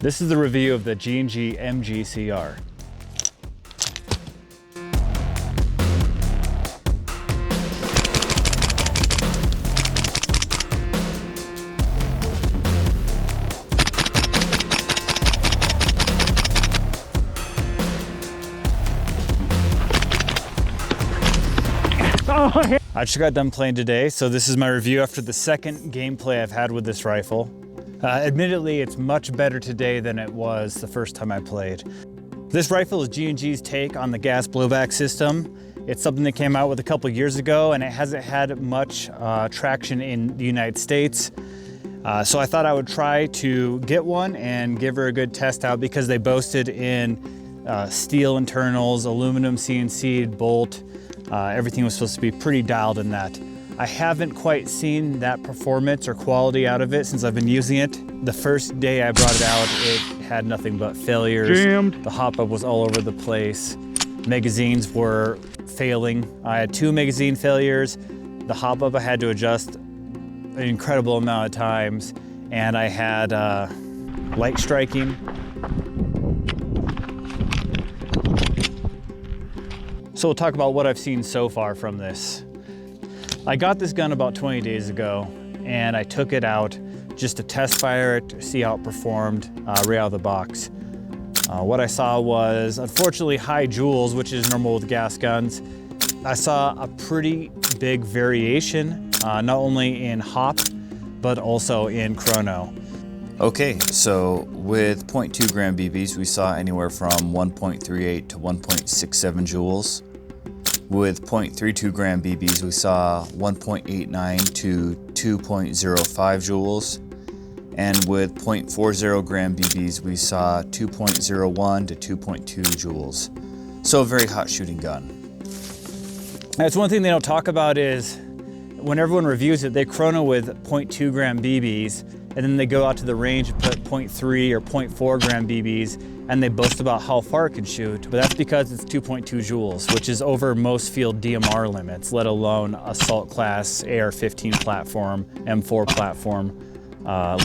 This is the review of the G&G MGCR. I just got done playing today, so this is my review after the second gameplay I've had with this rifle. Admittedly, it's much better today than it was the first time I played. This rifle is G&G's take on the gas blowback system. It's something that came out with a couple years ago, and it hasn't had much traction in the United States. So I thought I would try to get one and give her a good test out because they boasted in steel internals, aluminum CNC bolt. Everything was supposed to be pretty dialed in that. I haven't quite seen that performance or quality out of it since I've been using it. The first day I brought it out, it had nothing but failures. Jammed. The hop-up was all over the place. Magazines were failing. I had 2 magazine failures. The hop-up I had to adjust an incredible amount of times, and I had light striking. So we'll talk about what I've seen so far from this. I got this gun about 20 days ago, and I took it out just to test fire it, see how it performed right out of the box. What I saw was, unfortunately, high joules, which is normal with gas guns. I saw a pretty big variation, not only in hop, but also in chrono. Okay, so with 0.2 gram BBs, we saw anywhere from 1.38 to 1.67 joules. With 0.32 gram BBs, we saw 1.89 to 2.05 joules. And with 0.40 gram BBs, we saw 2.01 to 2.2 joules. So a very hot shooting gun. That's one thing they don't talk about is when everyone reviews it, they chrono with 0.2 gram BBs, and then they go out to the range and put 0.3 or 0.4 gram BBs, and they boast about how far it can shoot, but that's because it's 2.2 joules, which is over most field DMR limits, let alone assault class, AR-15 platform, M4 platform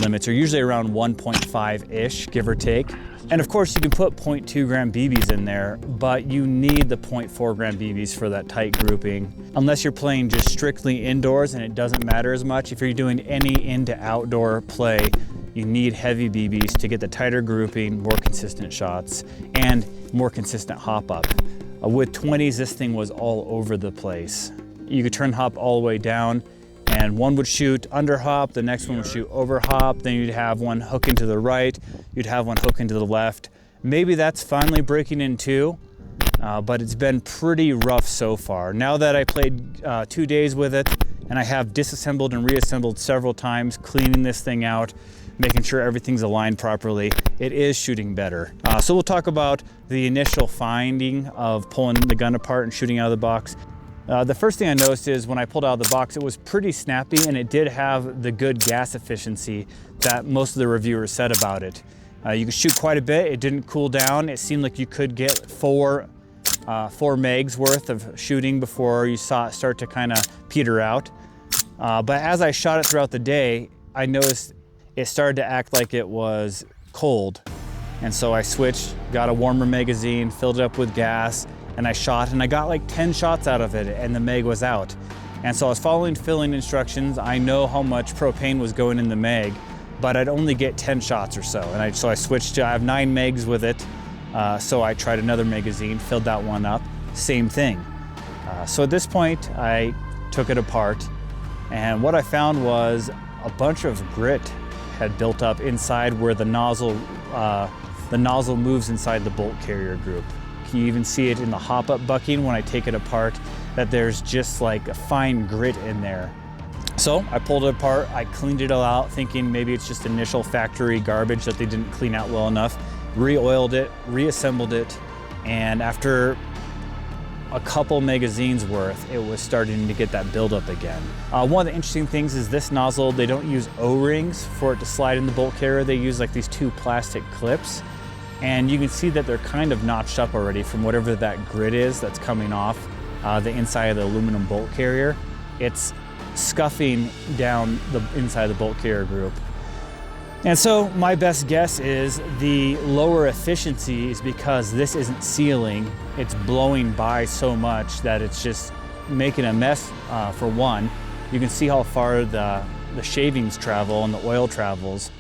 limits are usually around 1.5-ish, give or take. And of course you can put 0.2 gram BBs in there, but you need the 0.4 gram BBs for that tight grouping. Unless you're playing just strictly indoors and it doesn't matter as much. If you're doing any in to outdoor play, you need heavy BBs to get the tighter grouping, more consistent shots, and more consistent hop up. With 20s, this thing was all over the place. You could turn hop all the way down, and one would shoot under hop, the next one would shoot over hop, then you'd have one hook into the right, you'd have one hook into the left. Maybe that's finally breaking in too, but it's been pretty rough so far. Now that I played 2 days with it, and I have disassembled and reassembled several times, cleaning this thing out, making sure everything's aligned properly, it is shooting better. So we'll talk about the initial finding of pulling the gun apart and shooting out of the box. The first thing I noticed is when I pulled out of the box, it was pretty snappy, and it did have the good gas efficiency that most of the reviewers said about it. You could shoot quite a bit, it didn't cool down. It seemed like you could get 4 megs worth of shooting before you saw it start to kind of peter out. But as I shot it throughout the day, I noticed it started to act like it was cold. And so I switched, got a warmer magazine, filled it up with gas, and I shot, and I got like 10 shots out of it, and the mag was out. And so I was following filling instructions. I know how much propane was going in the mag, but I'd only get 10 shots or so. And so I switched to, I have 9 mags with it. So I tried another magazine, filled that one up, same thing. So at this point, I took it apart, and what I found was a bunch of grit had built up inside where the nozzle moves inside the bolt carrier group. You even see it in the hop-up bucking when I take it apart, that there's just like a fine grit in there. So I pulled it apart, I cleaned it all out, thinking maybe it's just initial factory garbage that they didn't clean out well enough. Re-oiled it, reassembled it, and after a couple magazines worth, it was starting to get that buildup again. One of the interesting things is this nozzle, they don't use O-rings for it to slide in the bolt carrier. They use like these 2 plastic clips. And you can see that they're kind of notched up already from whatever that grit is that's coming off the inside of the aluminum bolt carrier. It's scuffing down the inside of the bolt carrier group. And so my best guess is the lower efficiency is because this isn't sealing. It's blowing by so much that it's just making a mess. For one, you can see how far the shavings travel and the oil travels,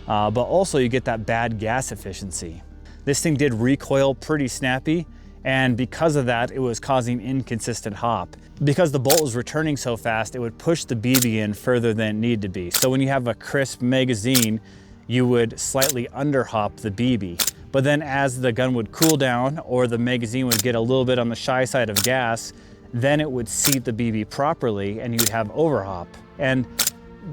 but also you get that bad gas efficiency. This thing did recoil pretty snappy, and because of that, it was causing inconsistent hop. Because the bolt was returning so fast, it would push the BB in further than it needed to be. So when you have a crisp magazine, you would slightly under hop the BB. But then as the gun would cool down or the magazine would get a little bit on the shy side of gas, then it would seat the BB properly and you'd have overhop. And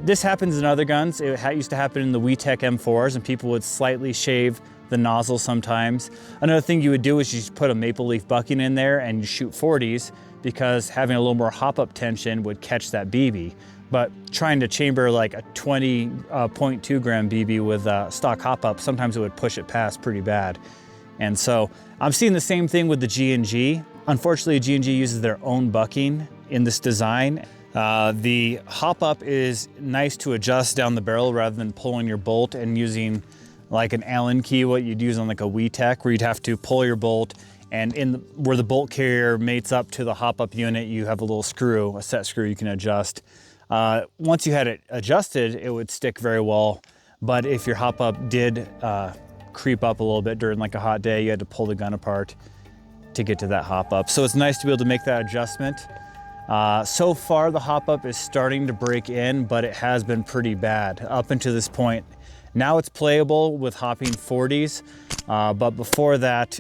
this happens in other guns. It used to happen in the WeTech M4s, and people would slightly shave the nozzle sometimes. Another thing you would do is you just put a maple leaf bucking in there and you shoot 40s, because having a little more hop-up tension would catch that BB. But trying to chamber like a 20.2 gram BB with stock hop-up, sometimes it would push it past pretty bad. And so I'm seeing the same thing with the G&G. Unfortunately, G&G uses their own bucking in this design. The hop-up is nice to adjust down the barrel rather than pulling your bolt and using like an Allen key, what you'd use on like a WeTech, where you'd have to pull your bolt, and where the bolt carrier mates up to the hop-up unit, you have a little screw, a set screw you can adjust. Once you had it adjusted, it would stick very well. But if your hop-up did creep up a little bit during like a hot day, you had to pull the gun apart to get to that hop-up. So it's nice to be able to make that adjustment. So far, the hop-up is starting to break in, but it has been pretty bad up until this point. Now it's playable with hopping 40s, but before that,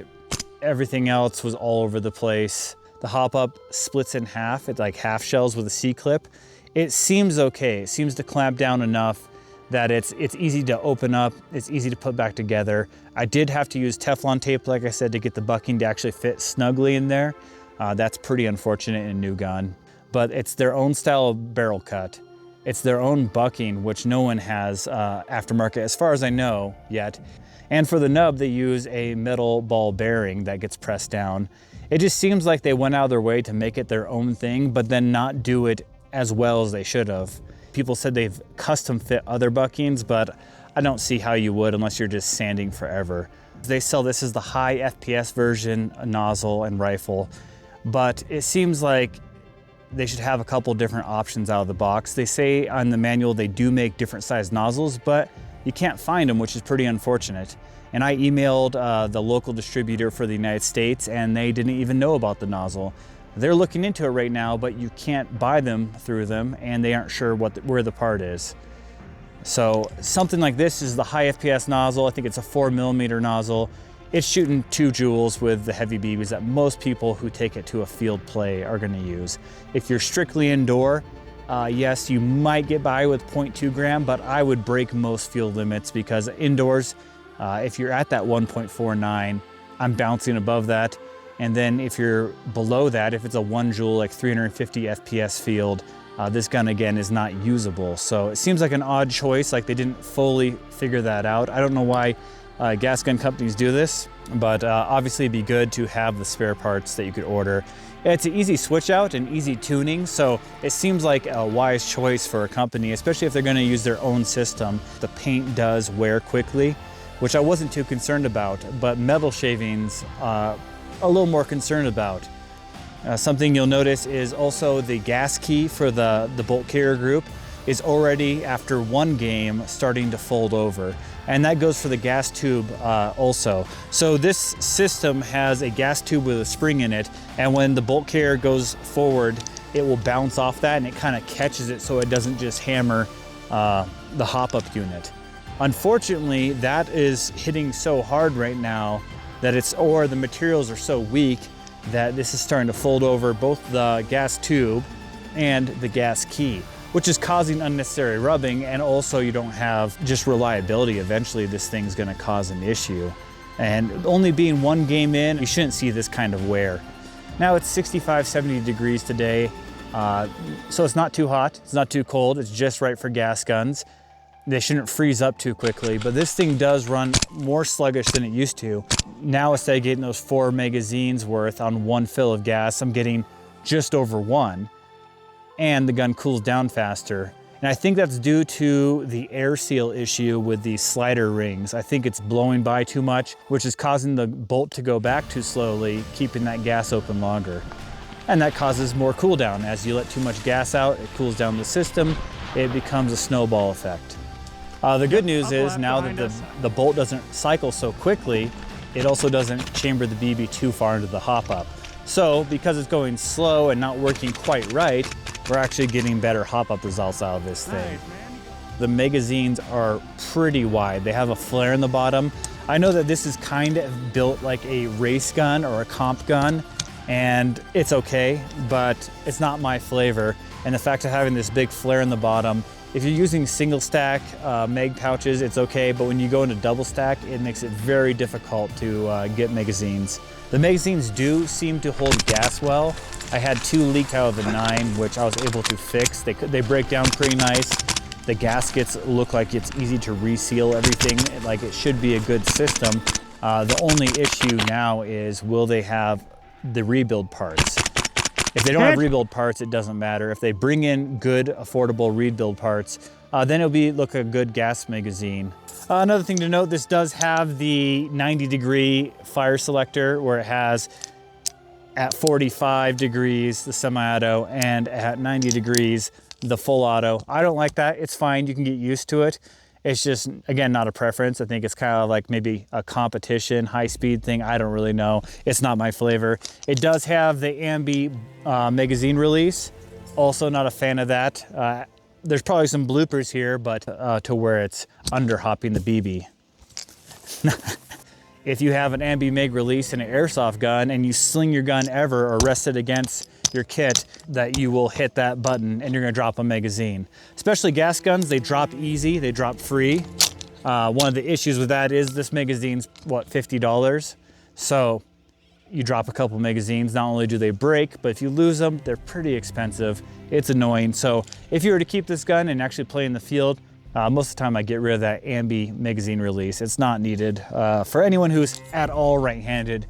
everything else was all over the place. The hop-up splits in half. It's like half shells with a C-clip. It seems okay. It seems to clamp down enough that it's easy to open up. It's easy to put back together. I did have to use Teflon tape, like I said, to get the bucking to actually fit snugly in there. That's pretty unfortunate in a new gun. But it's their own style of barrel cut. It's their own bucking, which no one has aftermarket, as far as I know, yet. And for the nub, they use a metal ball bearing that gets pressed down. It just seems like they went out of their way to make it their own thing, but then not do it as well as they should have. People said they've custom fit other buckings, but I don't see how you would unless you're just sanding forever. They sell this as the high FPS version nozzle and rifle, but it seems like they should have a couple different options out of the box. They say on the manual they do make different size nozzles, but you can't find them, which is pretty unfortunate. And I emailed the local distributor for the United States, and they didn't even know about the nozzle. They're looking into it right now, but you can't buy them through them, and they aren't sure where the part is. So something like this is the high FPS nozzle. I think it's a 4mm nozzle. It's shooting 2 joules with the heavy BBs that most people who take it to a field play are going to use. If you're strictly indoor, yes, you might get by with 0.2 gram, but I would break most field limits, because indoors, if you're at that 1.49, I'm bouncing above that. And then if you're below that, if it's a 1 joule, like 350 FPS field, this gun again is not usable. So it seems like an odd choice, like they didn't fully figure that out. I don't know why gas gun companies do this, but obviously it'd be good to have the spare parts that you could order. It's an easy switch out and easy tuning, so it seems like a wise choice for a company, especially if they're going to use their own system. The paint does wear quickly, which I wasn't too concerned about, but metal shavings a little more concerned about. Something you'll notice is also the gas key for the bolt carrier group is already, after 1 game, starting to fold over. And that goes for the gas tube also. So this system has a gas tube with a spring in it, and when the bolt carrier goes forward, it will bounce off that and it kind of catches it so it doesn't just hammer the hop-up unit. Unfortunately, that is hitting so hard right now that the materials are so weak that this is starting to fold over both the gas tube and the gas key, which is causing unnecessary rubbing, and also you don't have just reliability. Eventually this thing's gonna cause an issue. And only being 1 game in, you shouldn't see this kind of wear. Now it's 65, 70 degrees today, so it's not too hot, it's not too cold, it's just right for gas guns. They shouldn't freeze up too quickly, but this thing does run more sluggish than it used to. Now instead of getting those 4 magazines worth on 1 fill of gas, I'm getting just over 1. And the gun cools down faster. And I think that's due to the air seal issue with the slider rings. I think it's blowing by too much, which is causing the bolt to go back too slowly, keeping that gas open longer. And that causes more cool down. As you let too much gas out, it cools down the system. It becomes a snowball effect. The good news is now that the bolt doesn't cycle so quickly, it also doesn't chamber the BB too far into the hop up. So because it's going slow and not working quite right, we're actually getting better hop up results out of this thing. The magazines are pretty wide. They have a flare in the bottom. I know that this is kind of built like a race gun or a comp gun, and it's okay, but it's not my flavor. And the fact of having this big flare in the bottom, if you're using single stack mag pouches, it's okay, but when you go into double stack, it makes it very difficult to get magazines. The magazines do seem to hold gas well. I had 2 leak out of the 9, which I was able to fix. They break down pretty nice. The gaskets look like it's easy to reseal everything, like it should be a good system. The only issue now is, will they have the rebuild parts? If they don't have rebuild parts, it doesn't matter. If they bring in good, affordable rebuild parts, then it'll look a good gas magazine. Another thing to note, this does have the 90-degree fire selector, where it has at 45 degrees the semi-auto and at 90 degrees the full auto. I don't like that. It's fine. You can get used to it. It's just, again, not a preference. I think it's kind of like maybe a competition, high-speed thing. I don't really know. It's not my flavor. It does have the ambi magazine release. Also not a fan of that. There's probably some bloopers here, but to where it's under-hopping the BB. If you have an ambi mag release and an airsoft gun and you sling your gun ever or rest it against your kit, that you will hit that button and you're gonna drop a magazine. Especially gas guns, they drop easy, they drop free. One of the issues with that is this magazine's, what, $50? So you drop a couple magazines, not only do they break, but if you lose them, they're pretty expensive. It's annoying. So if you were to keep this gun and actually play in the field, most of the time I get rid of that ambi magazine release. It's not needed for anyone who's at all right-handed.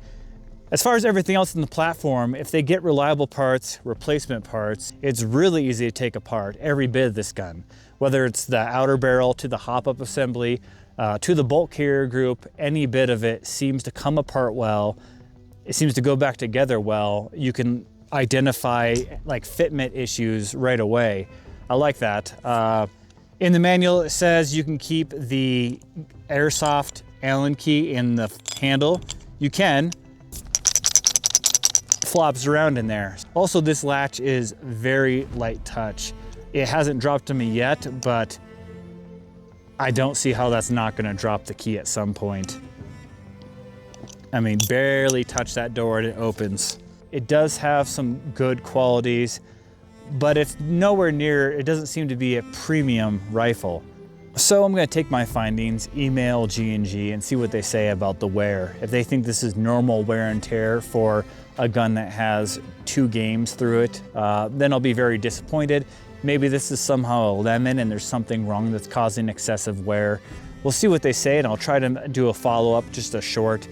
As far as everything else in the platform, if they get reliable parts, replacement parts, it's really easy to take apart every bit of this gun. Whether it's the outer barrel to the hop-up assembly, to the bolt carrier group, any bit of it seems to come apart well. It seems to go back together well. You can identify like fitment issues right away. I like that. In the manual, it says you can keep the airsoft Allen key in the handle. You can. Flops around in there. Also, this latch is very light touch. It hasn't dropped to me yet, but I don't see how that's not gonna drop the key at some point. I mean, barely touch that door and it opens. It does have some good qualities, but it's nowhere near, it doesn't seem to be a premium rifle. So I'm gonna take my findings, email G&G and see what they say about the wear. If they think this is normal wear and tear for a gun that has 2 games through it, then I'll be very disappointed. Maybe this is somehow a lemon and there's something wrong that's causing excessive wear. We'll see what they say, and I'll try to do a follow-up, just a short,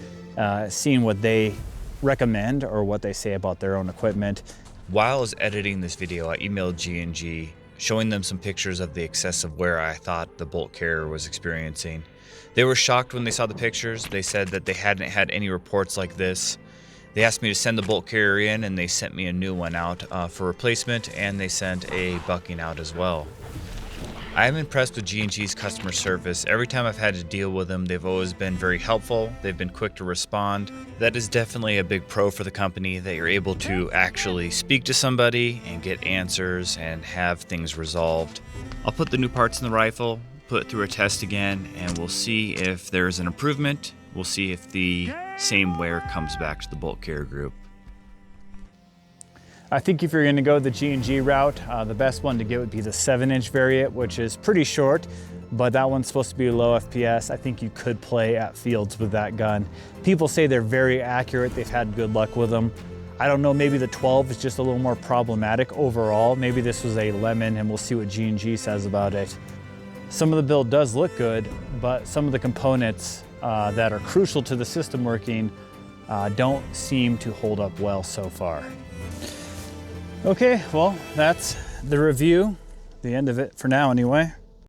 seeing what they recommend or what they say about their own equipment. While I was editing this video, I emailed G&G, showing them some pictures of the excessive wear I thought the bolt carrier was experiencing. They were shocked when they saw the pictures. They said that they hadn't had any reports like this. They asked me to send the bolt carrier in, and they sent me a new one out for replacement, and they sent a bucking out as well. I am impressed with G&G's customer service. Every time I've had to deal with them, they've always been very helpful. They've been quick to respond. That is definitely a big pro for the company, that you're able to actually speak to somebody and get answers and have things resolved. I'll put the new parts in the rifle, put it through a test again, and we'll see if there's an improvement. We'll see if the same wear comes back to the bolt carrier group. I think if you're gonna go the G&G route, the best one to get would be the 7-inch variant, which is pretty short, but that one's supposed to be low FPS. I think you could play at fields with that gun. People say they're very accurate. They've had good luck with them. I don't know, maybe the 12 is just a little more problematic overall. Maybe this was a lemon, and we'll see what G&G says about it. Some of the build does look good, but some of the components that are crucial to the system working don't seem to hold up well so far. Okay, well, that's the review, the the end of it for now anyway.